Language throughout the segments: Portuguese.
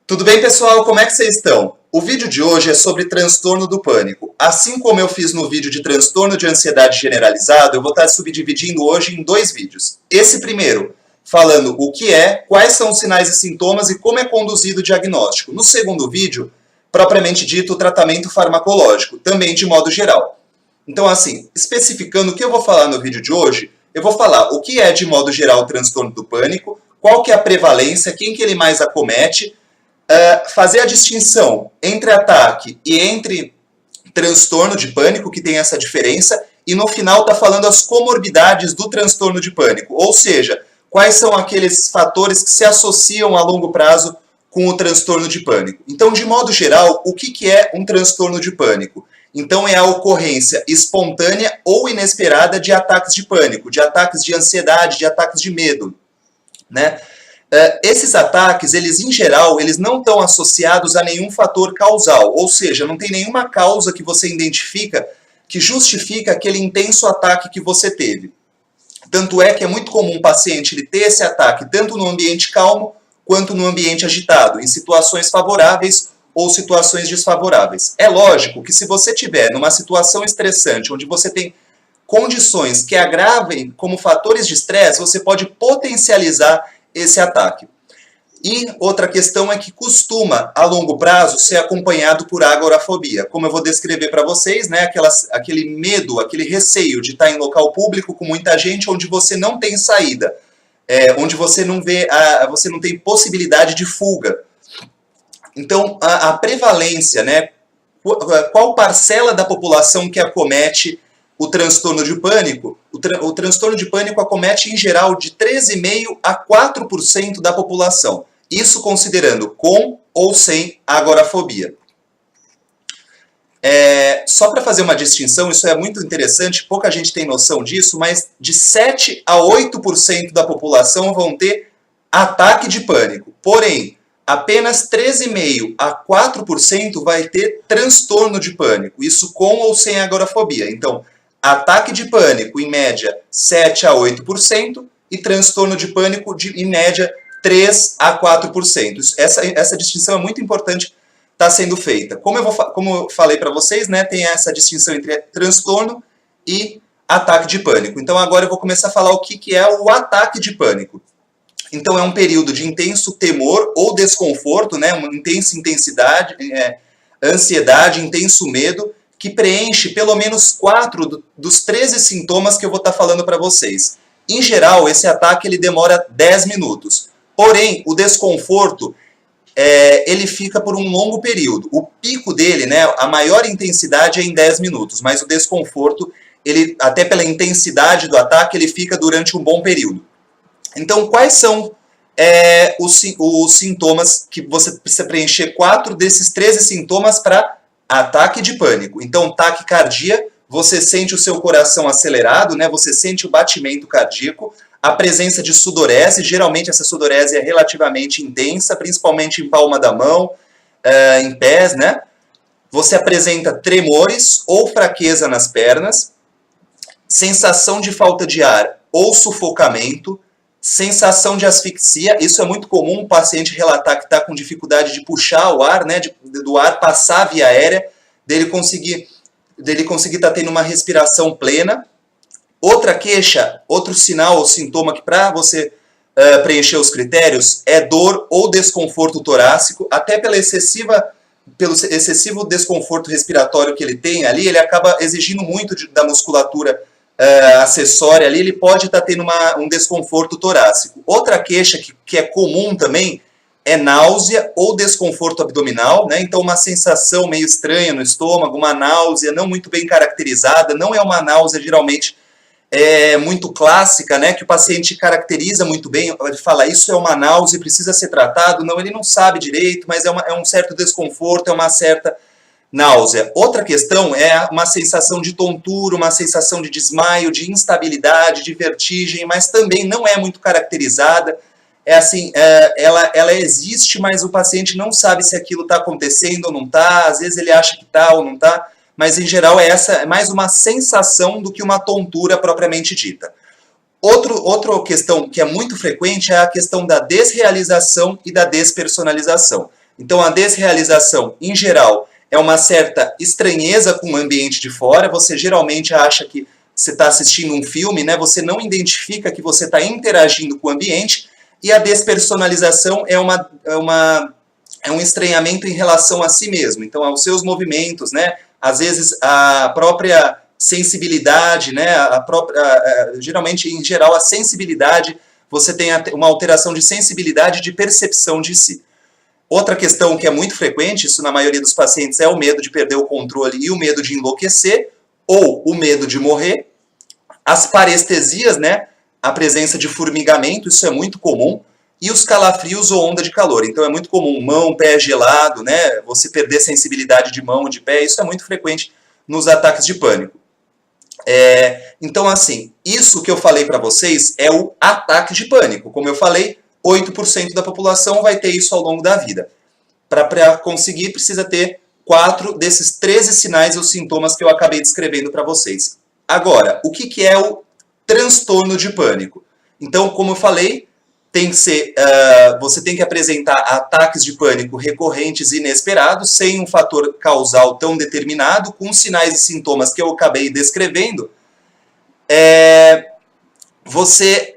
Tudo bem, pessoal? Como é que vocês estão? O vídeo de hoje é sobre transtorno do pânico. Assim como eu fiz no vídeo de transtorno de ansiedade generalizado, eu vou estar subdividindo hoje em dois vídeos. Esse primeiro, falando o que é, quais são os sinais e sintomas e como é conduzido o diagnóstico. No segundo vídeo, propriamente dito, o tratamento farmacológico, também de modo geral. Então, assim, especificando o que eu vou falar no vídeo de hoje, eu vou falar o que é, de modo geral, o transtorno do pânico, qual que é a prevalência, quem que ele mais acomete, fazer a distinção entre ataque e entre transtorno de pânico, que tem essa diferença, e no final está falando as comorbidades do transtorno de pânico, ou seja, quais são aqueles fatores que se associam a longo prazo com o transtorno de pânico. Então, de modo geral, o que é um transtorno de pânico? Então, é a ocorrência espontânea ou inesperada de ataques de pânico, de ataques de ansiedade, de ataques de medo, né? Esses ataques, eles em geral, eles não estão associados a nenhum fator causal, ou seja, não tem nenhuma causa que você identifica que justifica aquele intenso ataque que você teve. Tanto é que é muito comum o paciente ele ter esse ataque tanto no ambiente calmo quanto no ambiente agitado, em situações favoráveis ou situações desfavoráveis. É lógico que se você tiver numa situação estressante, onde você tem condições que agravem como fatores de estresse, você pode potencializar esse ataque. E outra questão é que costuma, a longo prazo, ser acompanhado por agorafobia. Como eu vou descrever para vocês, né, aquele medo, aquele receio de estar em local público com muita gente, onde você não tem saída, onde você não vê, você não tem possibilidade de fuga. Então, a prevalência, né, qual parcela da população que acomete o transtorno de pânico? O transtorno de pânico acomete, em geral, de 13,5% a 4% da população. Isso considerando com ou sem agorafobia. Só para fazer uma distinção, isso é muito interessante, pouca gente tem noção disso, mas de 7% a 8% da população vão ter ataque de pânico. Porém, apenas 13,5% a 4% vai ter transtorno de pânico. Isso com ou sem agorafobia. Então, ataque de pânico, em média, 7% a 8%, e transtorno de pânico, em média, 3% a 4%. Essa distinção é muito importante, está sendo feita. Como eu falei para vocês, né, tem essa distinção entre transtorno e ataque de pânico. Então, agora eu vou começar a falar o que é o ataque de pânico. Então, é um período de intenso temor ou desconforto, né, uma intensidade, ansiedade, intenso medo, que preenche pelo menos 4 dos 13 sintomas que eu vou estar falando para vocês. Em geral, esse ataque ele demora 10 minutos. Porém, o desconforto, ele fica por um longo período. O pico dele, né, a maior intensidade é em 10 minutos, mas o desconforto, ele, até pela intensidade do ataque, ele fica durante um bom período. Então, quais são os sintomas que você precisa preencher 4 desses 13 sintomas para ataque de pânico? Então, taquicardia, você sente o seu coração acelerado, né? Você sente o batimento cardíaco, a presença de sudorese, geralmente essa sudorese é relativamente intensa, principalmente em palma da mão, em pés, né? Você apresenta tremores ou fraqueza nas pernas, sensação de falta de ar ou sufocamento, sensação de asfixia. Isso é muito comum o paciente relatar que está com dificuldade de puxar o ar, né, do ar passar via aérea, dele conseguir estar tendo uma respiração plena. Outra queixa, outro sinal ou sintoma que para você preencher os critérios é dor ou desconforto torácico, até pelo excessivo desconforto respiratório que ele tem ali, ele acaba exigindo muito da musculatura acessória ali, ele pode estar tendo um desconforto torácico. Outra queixa que é comum também é náusea ou desconforto abdominal, né? Então uma sensação meio estranha no estômago, uma náusea não muito bem caracterizada, não é uma náusea geralmente muito clássica, né? Que o paciente caracteriza muito bem, ele fala isso é uma náusea e precisa ser tratado. Não, ele não sabe direito, mas é um certo desconforto, é uma certa náusea. Outra questão é uma sensação de tontura, uma sensação de desmaio, de instabilidade, de vertigem, mas também não é muito caracterizada. Ela existe, mas o paciente não sabe se aquilo está acontecendo ou não está, às vezes ele acha que está ou não está, mas em geral é mais uma sensação do que uma tontura propriamente dita. Outra questão que é muito frequente é a questão da desrealização e da despersonalização. Então, a desrealização, em geral, é uma certa estranheza com o ambiente de fora. Você geralmente acha que você está assistindo um filme, né? Você não identifica que você está interagindo com o ambiente. E a despersonalização é um estranhamento em relação a si mesmo. Então, aos seus movimentos, né? Às vezes, a própria sensibilidade, né? Geralmente, em geral, a sensibilidade, você tem uma alteração de sensibilidade de percepção de si. Outra questão que é muito frequente, isso na maioria dos pacientes, é o medo de perder o controle e o medo de enlouquecer, ou o medo de morrer. As parestesias, né? A presença de formigamento, isso é muito comum. E os calafrios ou onda de calor. Então é muito comum mão, pé gelado, né? Você perder sensibilidade de mão, de pé, isso é muito frequente nos ataques de pânico. Então, assim, isso que eu falei para vocês é o ataque de pânico. Como eu falei, 8% da população vai ter isso ao longo da vida. Para conseguir, precisa ter 4 desses 13 sinais ou sintomas que eu acabei descrevendo para vocês. Agora, o que é o transtorno de pânico? Então, como eu falei, tem que ser, você tem que apresentar ataques de pânico recorrentes e inesperados, sem um fator causal tão determinado, com sinais e sintomas que eu acabei descrevendo. Você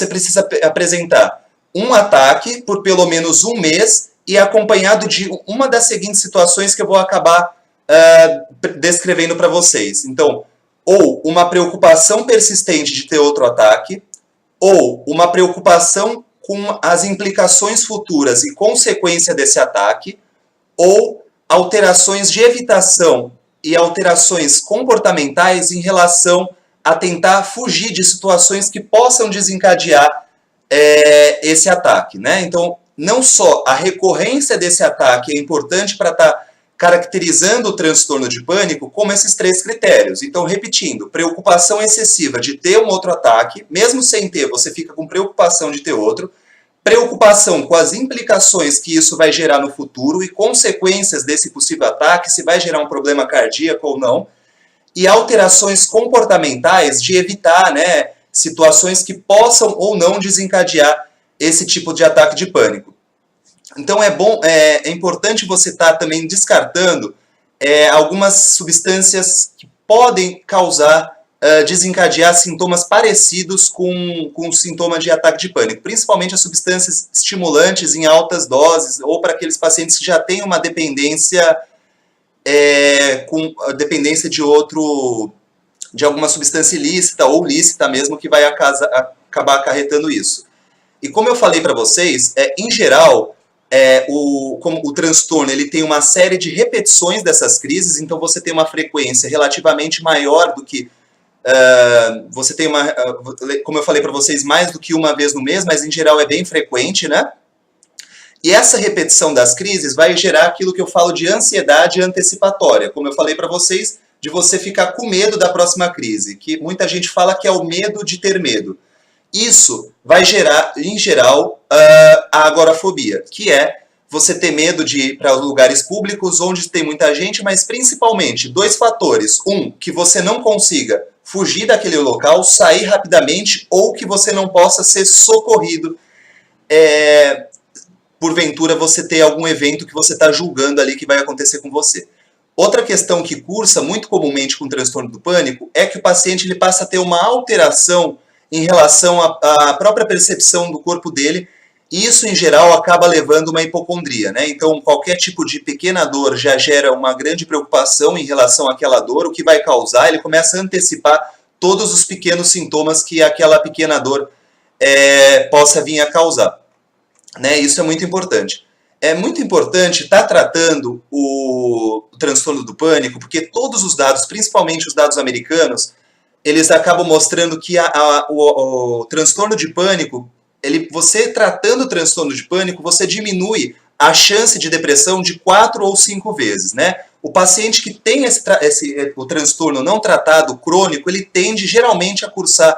precisa apresentar um ataque por pelo menos um mês e acompanhado de uma das seguintes situações que eu vou acabar descrevendo para vocês. Então, ou uma preocupação persistente de ter outro ataque, ou uma preocupação com as implicações futuras e consequência desse ataque, ou alterações de evitação e alterações comportamentais em relação a tentar fugir de situações que possam desencadear esse ataque, né? Então, não só a recorrência desse ataque é importante para estar caracterizando o transtorno de pânico, como esses 3 critérios. Então, repetindo, preocupação excessiva de ter um outro ataque, mesmo sem ter, você fica com preocupação de ter outro, preocupação com as implicações que isso vai gerar no futuro e consequências desse possível ataque, se vai gerar um problema cardíaco ou não, e alterações comportamentais de evitar, né, situações que possam ou não desencadear esse tipo de ataque de pânico. Então é importante você estar também descartando algumas substâncias que podem causar, desencadear sintomas parecidos com o sintoma de ataque de pânico, principalmente as substâncias estimulantes em altas doses, ou para aqueles pacientes que já têm uma dependência com dependência de alguma substância ilícita ou lícita mesmo, que vai acabar acarretando isso. E como eu falei para vocês, em geral, como o transtorno ele tem uma série de repetições dessas crises, então você tem uma frequência relativamente maior do que você tem como eu falei para vocês, mais do que uma vez no mês, mas em geral é bem frequente, né? E essa repetição das crises vai gerar aquilo que eu falo de ansiedade antecipatória, como eu falei para vocês, de você ficar com medo da próxima crise, que muita gente fala que é o medo de ter medo. Isso vai gerar, em geral, a agorafobia, que é você ter medo de ir para lugares públicos onde tem muita gente, mas principalmente 2 fatores. Um, que você não consiga fugir daquele local, sair rapidamente, ou que você não possa ser socorrido porventura você ter algum evento que você está julgando ali que vai acontecer com você. Outra questão que cursa muito comumente com o transtorno do pânico é que o paciente ele passa a ter uma alteração em relação à própria percepção do corpo dele, e isso em geral acaba levando uma hipocondria, né? Então qualquer tipo de pequena dor já gera uma grande preocupação em relação àquela dor, o que vai causar, ele começa a antecipar todos os pequenos sintomas que aquela pequena dor possa vir a causar. Né? Isso é muito importante. É muito importante estar tratando o transtorno do pânico, porque todos os dados, principalmente os dados americanos, eles acabam mostrando que o transtorno de pânico, você tratando o transtorno de pânico, você diminui a chance de depressão de 4 ou 5 vezes. Né? O paciente que tem o transtorno não tratado crônico, ele tende geralmente a cursar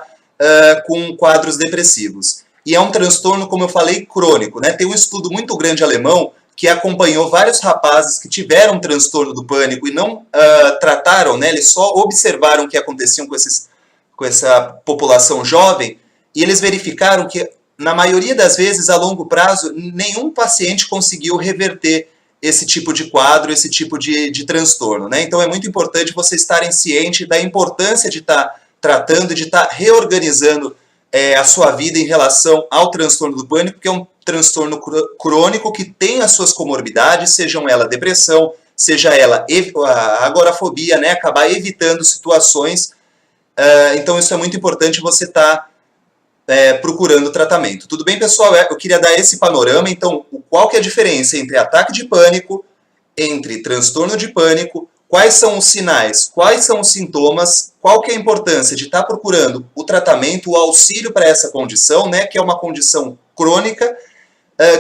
com quadros depressivos. E é um transtorno, como eu falei, crônico. Né? Tem um estudo muito grande alemão que acompanhou vários rapazes que tiveram transtorno do pânico e não trataram, né? Eles só observaram o que acontecia com com essa população jovem, e eles verificaram que, na maioria das vezes, a longo prazo, nenhum paciente conseguiu reverter esse tipo de quadro, esse tipo de transtorno, né? Então é muito importante vocês estarem cientes da importância de estar tratando, de estar reorganizando a sua vida em relação ao transtorno do pânico, que é um transtorno crônico que tem as suas comorbidades, sejam ela depressão, seja ela a agorafobia, né? Acabar evitando situações. Então isso é muito importante você estar procurando tratamento. Tudo bem, pessoal? Eu queria dar esse panorama. Então, qual que é a diferença entre ataque de pânico, entre transtorno de pânico, quais são os sinais, quais são os sintomas, qual que é a importância de estar procurando o tratamento, o auxílio para essa condição, né, que é uma condição crônica,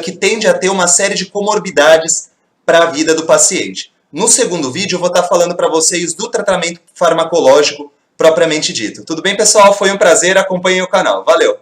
que tende a ter uma série de comorbidades para a vida do paciente. No segundo vídeo, eu vou estar falando para vocês do tratamento farmacológico propriamente dito. Tudo bem, pessoal? Foi um prazer, acompanhem o canal. Valeu!